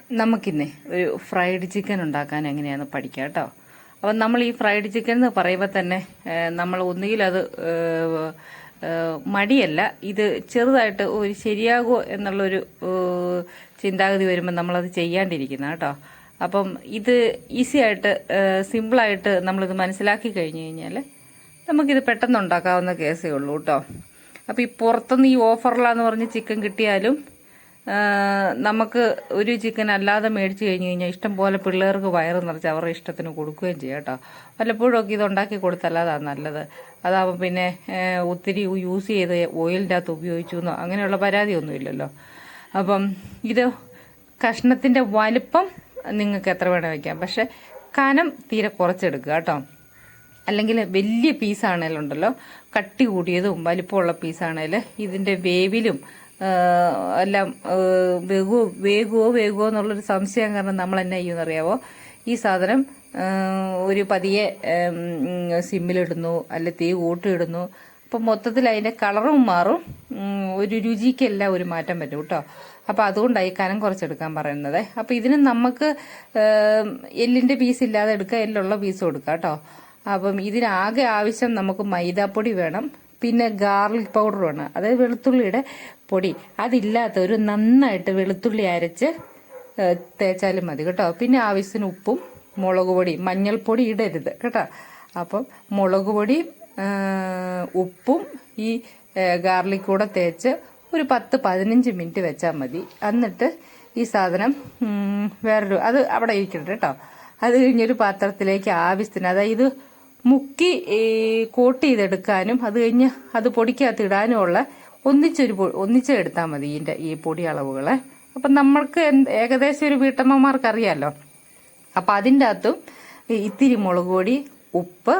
നമുക്കിന്നേ ഒരു fried chicken ഉണ്ടാക്കാൻ എങ്ങനെയാണെന്ന് പഠിക്കാം കേട്ടോ. അപ്പം നമ്മൾ ഈ ഫ്രൈഡ് ചിക്കൻ എന്ന് പറയുമ്പോൾ തന്നെ നമ്മൾ ഒന്നുകിൽ അത് മടിയല്ല, ഇത് ചെറുതായിട്ട് ഒരു ശരിയാകുമോ എന്നുള്ളൊരു ചിന്താഗതി വരുമ്പോൾ നമ്മളത് ചെയ്യാണ്ടിരിക്കുന്ന കേട്ടോ. അപ്പം ഇത് ഈസി ആയിട്ട് സിമ്പിളായിട്ട് നമ്മളിത് മനസ്സിലാക്കി കഴിഞ്ഞ് കഴിഞ്ഞാൽ നമുക്കിത് പെട്ടെന്ന് ഉണ്ടാക്കാവുന്ന കേസേ ഉള്ളൂ കേട്ടോ. അപ്പോൾ ഈ പുറത്തുനിന്ന് ഈ ഓഫറിലാന്ന് പറഞ്ഞ് ചിക്കൻ കിട്ടിയാലും നമുക്ക് ഒരു ചിക്കൻ അല്ലാതെ മേടിച്ച് കഴിഞ്ഞ് കഴിഞ്ഞാൽ ഇഷ്ടം പോലെ പിള്ളേർക്ക് വയറ് നിറച്ച് അവരുടെ ഇഷ്ടത്തിന് കൊടുക്കുകയും ചെയ്യാം കേട്ടോ. വല്ലപ്പോഴൊക്കെ ഇത് ഉണ്ടാക്കി കൊടുത്തല്ലാതാണ് നല്ലത്. അതാവുമ്പോൾ പിന്നെ ഒത്തിരി യൂസ് ചെയ്ത് ഓയിലിൻ്റെ അകത്ത് ഉപയോഗിച്ചു എന്നോ അങ്ങനെയുള്ള പരാതിയൊന്നുമില്ലല്ലോ. അപ്പം ഇത് കഷ്ണത്തിൻ്റെ വലിപ്പം നിങ്ങൾക്ക് എത്ര വേണേൽ വയ്ക്കാം, പക്ഷെ കനം തീരെ കുറച്ചെടുക്കുക കേട്ടോ. അല്ലെങ്കിൽ വലിയ പീസാണേലുണ്ടല്ലോ, കട്ടി കൂടിയതും വലിപ്പമുള്ള പീസാണേൽ ഇതിൻ്റെ വേവിലും എല്ലാം വേകുമോ എന്നുള്ളൊരു സംശയം കാരണം നമ്മൾ എന്നാ ചെയ്യുമെന്നറിയാവോ, ഈ സാധനം ഒരു പതിയെ സിമ്മിലിടുന്നു, അല്ലെ തീ കൂട്ടിയിടുന്നു. അപ്പം മൊത്തത്തിൽ അതിൻ്റെ കളറും മാറും, ഒരു രുചിക്കെല്ലാം ഒരു മാറ്റം വരും കേട്ടോ. അപ്പം അതുകൊണ്ടായി കനം കുറച്ചെടുക്കാൻ പറയുന്നത്. അപ്പം ഇതിന് നമുക്ക് എല്ലിൻ്റെ പീസ് ഇല്ലാതെ എടുക്കുക, എല്ലുള്ള പീസും എടുക്കാം കേട്ടോ. അപ്പം ഇതിനാകെ ആവശ്യം നമുക്ക് മൈദാപ്പൊടി വേണം, പിന്നെ ഗാർലിക് പൗഡർ വേണം, അതായത് വെളുത്തുള്ളിയുടെ പൊടി. അതില്ലാത്തവർ നന്നായിട്ട് വെളുത്തുള്ളി അരച്ച് തേച്ചാലും മതി കേട്ടോ. പിന്നെ ആവശ്യത്തിന് ഉപ്പും മുളക് പൊടി, മഞ്ഞൾപ്പൊടി ഇടരുത് കേട്ടോ. അപ്പം മുളക് പൊടിയും ഉപ്പും ഈ ഗാർലിക് കൂടെ തേച്ച് ഒരു 10-15 മിനിറ്റ് വെച്ചാൽ മതി. എന്നിട്ട് ഈ സാധനം അത് അവിടെ ഇരിക്കട്ടെ കേട്ടോ. അത് കഴിഞ്ഞൊരു പാത്രത്തിലേക്ക് ആവശ്യത്തിന്, അതായത് മുക്കി കോട്ട് ചെയ്തെടുക്കാനും അത് കഴിഞ്ഞ് അത് പൊടിക്കകത്ത് ഇടാനുമുള്ള ഒന്നിച്ചെടുത്താൽ മതി ഈ പൊടി അളവുകളെ. അപ്പം നമ്മൾക്ക് ഏകദേശം ഒരു വീട്ടമ്മമാർക്ക് അറിയാമല്ലോ. അപ്പം അതിൻ്റെ അകത്തും ഇത്തിരി മുളക് പൊടി, ഉപ്പ്,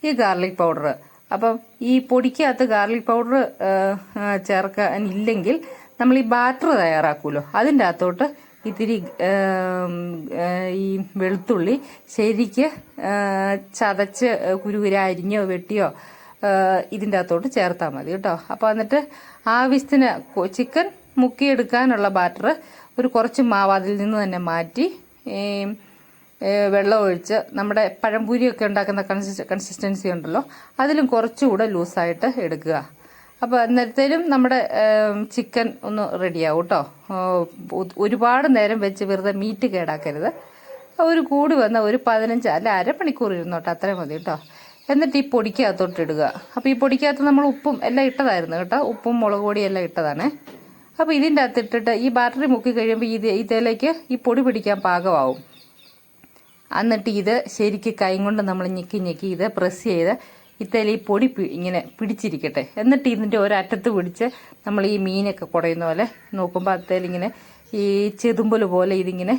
ഈ ഗാർലിക് പൗഡർ. അപ്പം ഈ പൊടിക്കകത്ത് ഗാർലിക് പൗഡർ ചേർക്കാനില്ലെങ്കിൽ നമ്മൾ ഈ ബാറ്റർ തയ്യാറാക്കുമല്ലോ, അതിൻ്റെ അകത്തോട്ട് ഇത്തിരി ഈ വെളുത്തുള്ളി ശരിക്ക് ചതച്ച് കുരുകുര അരിഞ്ഞോ വെട്ടിയോ ഇതിൻ്റെ അകത്തോട്ട് ചേർത്താൽ മതി കേട്ടോ. അപ്പോൾ എന്നിട്ട് ആവശ്യത്തിന് ചിക്കൻ മുക്കിയെടുക്കാനുള്ള ബാറ്റർ ഒരു കുറച്ച് മാവ് അതിൽ നിന്ന് തന്നെ മാറ്റി വെള്ളം ഒഴിച്ച് നമ്മുടെ പഴംപൂരിയൊക്കെ ഉണ്ടാക്കുന്ന കൺസിസ്റ്റൻസി ഉണ്ടല്ലോ, അതിലും കുറച്ചുകൂടെ ലൂസായിട്ട് എടുക്കുക. അപ്പോൾ അന്നേരത്തേലും നമ്മുടെ ചിക്കൻ ഒന്ന് റെഡിയാവും കേട്ടോ. ഒരുപാട് നേരം വെച്ച് വെറുതെ മീറ്റ് കേടാക്കരുത്. ഒരു കൂടി വന്ന ഒരു 15 അല്ല അരമണിക്കൂർ ഇരുന്നോട്ടെ, അത്രയും മതി കേട്ടോ. എന്നിട്ട് ഈ പൊടിക്കകത്തോട്ട് ഇടുക. അപ്പോൾ ഈ പൊടിക്കകത്ത് നമ്മൾ ഉപ്പും എല്ലാം ഇട്ടതായിരുന്നു കേട്ടോ, ഉപ്പും മുളക് പൊടിയും എല്ലാം ഇട്ടതാണ്. അപ്പോൾ ഇതിൻ്റെ അകത്ത് ഇട്ടിട്ട് ഈ ബാറ്ററി മുക്കി കഴിയുമ്പോൾ ഇതിലേക്ക് ഈ പൊടി പിടിക്കാൻ പാകമാവും. എന്നിട്ട് ഇത് ശരിക്ക് കൈ കൊണ്ട് നമ്മൾ ഞെക്കി ഇത് പ്രസ് ചെയ്ത് ഇത്തേൽ ഈ പൊടി ഇങ്ങനെ പിടിച്ചിരിക്കട്ടെ. എന്നിട്ട് ഇതിൻ്റെ ഒരറ്റത്ത് പിടിച്ച് നമ്മൾ ഈ മീനൊക്കെ കുടയുന്ന പോലെ നോക്കുമ്പോൾ അത്തേലിങ്ങനെ ഈ ചെതുമ്പൽ പോലെ ഇതിങ്ങനെ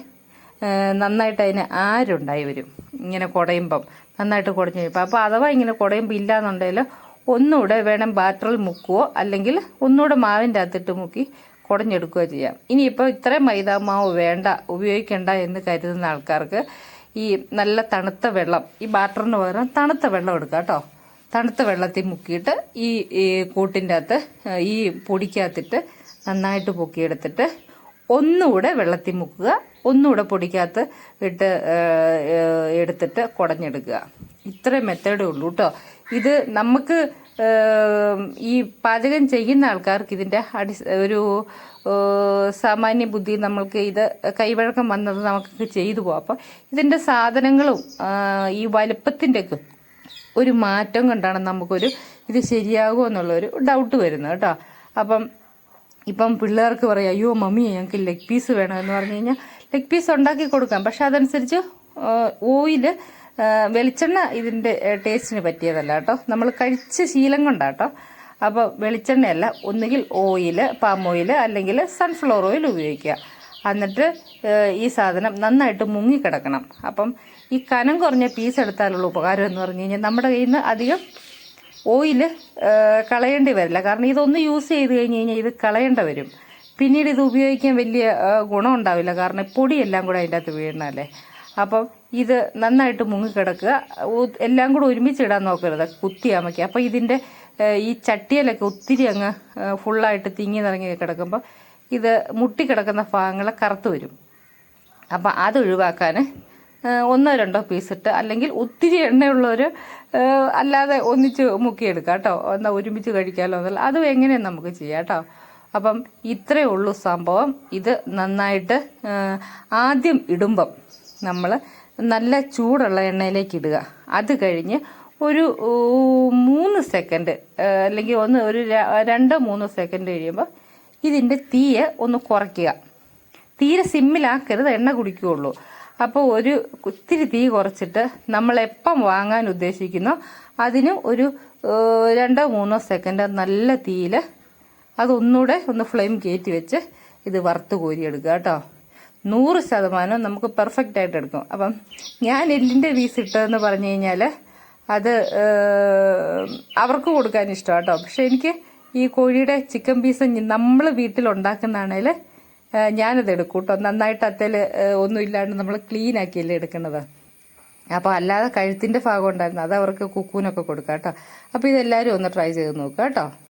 നന്നായിട്ട് അതിന് ആരുണ്ടായി വരും. ഇങ്ങനെ കുടയുമ്പം നന്നായിട്ട് കുടഞ്ഞു കഴിയുമ്പോൾ, അപ്പോൾ അഥവാ ഇങ്ങനെ കുടയുമ്പോൾ ഇല്ലയെന്നുണ്ടെങ്കിൽ ഒന്നുകൂടെ വേണം ബാറ്ററിൽ മുക്കുകയോ അല്ലെങ്കിൽ ഒന്നുകൂടെ മാവിൻ്റെ അകത്തിട്ട് മുക്കി കുടഞ്ഞെടുക്കുകയോ ചെയ്യാം. ഇനിയിപ്പോൾ ഇത്രയും മൈദാമാവ് ഉപയോഗിക്കേണ്ട എന്ന് കരുതുന്ന ആൾക്കാർക്ക് ഈ നല്ല തണുത്ത വെള്ളം, ഈ ബാറ്ററിന് പകരം തണുത്ത വെള്ളം എടുക്കാം കേട്ടോ. തണുത്ത വെള്ളത്തിൽ മുക്കിയിട്ട് ഈ കൂട്ടിൻ്റെ അകത്ത് ഈ പൊടിക്കകത്തിട്ട് നന്നായിട്ട് പൊക്കിയെടുത്തിട്ട് ഒന്നുകൂടെ വെള്ളത്തിൽ മുക്കുക, ഒന്നുകൂടെ പൊടിക്കകത്ത് ഇട്ട് എടുത്തിട്ട് കുടഞ്ഞെടുക്കുക. ഇത്രയും മെത്തേഡേ ഉള്ളൂ കേട്ടോ. ഇത് നമുക്ക് ഈ പാചകം ചെയ്യുന്ന ആൾക്കാർക്ക് ഇതിൻ്റെ ഒരു സാമാന്യ ബുദ്ധി, നമ്മൾക്ക് ഇത് കൈവഴക്കം വന്നത് നമുക്ക് ചെയ്തു പോകാം. അപ്പം ഇതിൻ്റെ സാധനങ്ങളും ഈ വലുപ്പത്തിൻ്റെയൊക്കെ ഒരു മാറ്റം കൊണ്ടാണ് നമുക്കൊരു ഇത് ശരിയാകുമോ എന്നുള്ളൊരു ഡൗട്ട് വരുന്നത് കേട്ടോ. ഇപ്പം പിള്ളേർക്ക് പറയാം, അയ്യോ മമ്മി ഞങ്ങൾക്ക് ലെഗ് പീസ് വേണമെന്ന് പറഞ്ഞു കഴിഞ്ഞാൽ ലെഗ് പീസ് ഉണ്ടാക്കി കൊടുക്കാം. പക്ഷെ അതനുസരിച്ച് ഓയില്, വെളിച്ചെണ്ണ ഇതിൻ്റെ ടേസ്റ്റിന് പറ്റിയതല്ല കേട്ടോ. നമ്മൾ കഴിച്ച ശീലം കൊണ്ടാട്ടോ. അപ്പോൾ വെളിച്ചെണ്ണയല്ല, ഒന്നുകിൽ ഓയിൽ, പാം ഓയിൽ അല്ലെങ്കിൽ സൺഫ്ലവർ ഓയിൽ ഉപയോഗിക്കുക. എന്നിട്ട് ഈ സാധനം നന്നായിട്ട് മുങ്ങിക്കിടക്കണം. അപ്പം ഈ കനം കുറഞ്ഞ പീസ് എടുത്താലുള്ള ഉപകാരം എന്ന് പറഞ്ഞു കഴിഞ്ഞാൽ നമ്മുടെ കയ്യിൽ നിന്ന് അധികം ഓയിൽ കളയേണ്ടി വരില്ല. കാരണം ഇതൊന്ന് യൂസ് ചെയ്ത് കഴിഞ്ഞ് കഴിഞ്ഞാൽ ഇത് കളയേണ്ട വരും. പിന്നീട് ഇത് ഉപയോഗിക്കാൻ വലിയ ഗുണം ഉണ്ടാവില്ല, കാരണം പൊടിയെല്ലാം കൂടെ അതിൻ്റെ അകത്ത് വീഴണല്ലേ. അപ്പം ഇത് നന്നായിട്ട് മുങ്ങിക്കിടക്കുക. എല്ലാം കൂടെ ഒരുമിച്ചിടാൻ നോക്കരുത്, കുത്തി അമയ്ക്കുക. അപ്പോൾ ഇതിൻ്റെ ഈ ചട്ടിയിലൊക്കെ ഒത്തിരി അങ്ങ് ഫുള്ളായിട്ട് തിങ്ങി നിറങ്ങി കിടക്കുമ്പോൾ ഇത് മുട്ടിക്കിടക്കുന്ന ഭാഗങ്ങൾ കറുത്ത് വരും. അപ്പം അത് ഒഴിവാക്കാൻ ഒന്നോ രണ്ടോ പീസ് ഇട്ട്, അല്ലെങ്കിൽ ഒത്തിരി എണ്ണയുള്ളവർ അല്ലാതെ ഒന്നിച്ച് മുക്കിയെടുക്കാം കേട്ടോ, എന്നാൽ ഒരുമിച്ച് കഴിക്കാമല്ലോ എന്നല്ല, അതും എങ്ങനെയും നമുക്ക് ചെയ്യാം കേട്ടോ. അപ്പം ഇത്രയേ ഉള്ളൂ സംഭവം. ഇത് നന്നായിട്ട് ആദ്യം ഇടുമ്പം നമ്മൾ നല്ല ചൂടുള്ള എണ്ണയിലേക്ക് ഇടുക. അത് കഴിഞ്ഞ് ഒരു 3 സെക്കൻഡ് അല്ലെങ്കിൽ ഒരു 2-3 സെക്കൻഡ് കഴിയുമ്പോൾ ഇതിൻ്റെ തീയെ ഒന്ന് കുറയ്ക്കുക. തീരെ സിമ്മിലാക്കരുത്, എണ്ണ കുടിക്കുകയുള്ളൂ. അപ്പോൾ ഒത്തിരി തീ കുറച്ചിട്ട് നമ്മൾ എപ്പം വാങ്ങാൻ ഉദ്ദേശിക്കുന്നോ അതിന് ഒരു 2-3 സെക്കൻഡ് നല്ല തീയിൽ അതൊന്നുകൂടെ ഒന്ന് ഫ്ലെയിം കയറ്റി വെച്ച് ഇത് വറുത്ത് കോരിയെടുക്കുക കേട്ടോ. 100% നമുക്ക് പെർഫെക്റ്റ് ആയിട്ട് എടുക്കും. അപ്പം ഞാൻ എല്ലിൻ്റെ പീസ് ഇട്ടതെന്ന് പറഞ്ഞു കഴിഞ്ഞാൽ അത് അവർക്ക് കൊടുക്കാൻ ഇഷ്ടമാണ് കേട്ടോ. പക്ഷെ എനിക്ക് ഈ കോഴിയുടെ ചിക്കൻ പീസ് നമ്മൾ വീട്ടിലുണ്ടാക്കുന്നതാണേൽ ഞാനത് എടുക്കും കേട്ടോ. നന്നായിട്ട് അത്തേൽ ഒന്നും ഇല്ലാണ്ട് നമ്മൾ ക്ലീൻ ആക്കിയല്ലേ എടുക്കുന്നത്. അപ്പോൾ അല്ലാതെ കഴുത്തിൻ്റെ ഭാഗം ഉണ്ടായിരുന്നു, അത് അവർക്ക് കുക്കൂനൊക്കെ കൊടുക്കാം കേട്ടോ. അപ്പോൾ ഇതെല്ലാവരും ഒന്ന് ട്രൈ ചെയ്ത് നോക്കുക കേട്ടോ.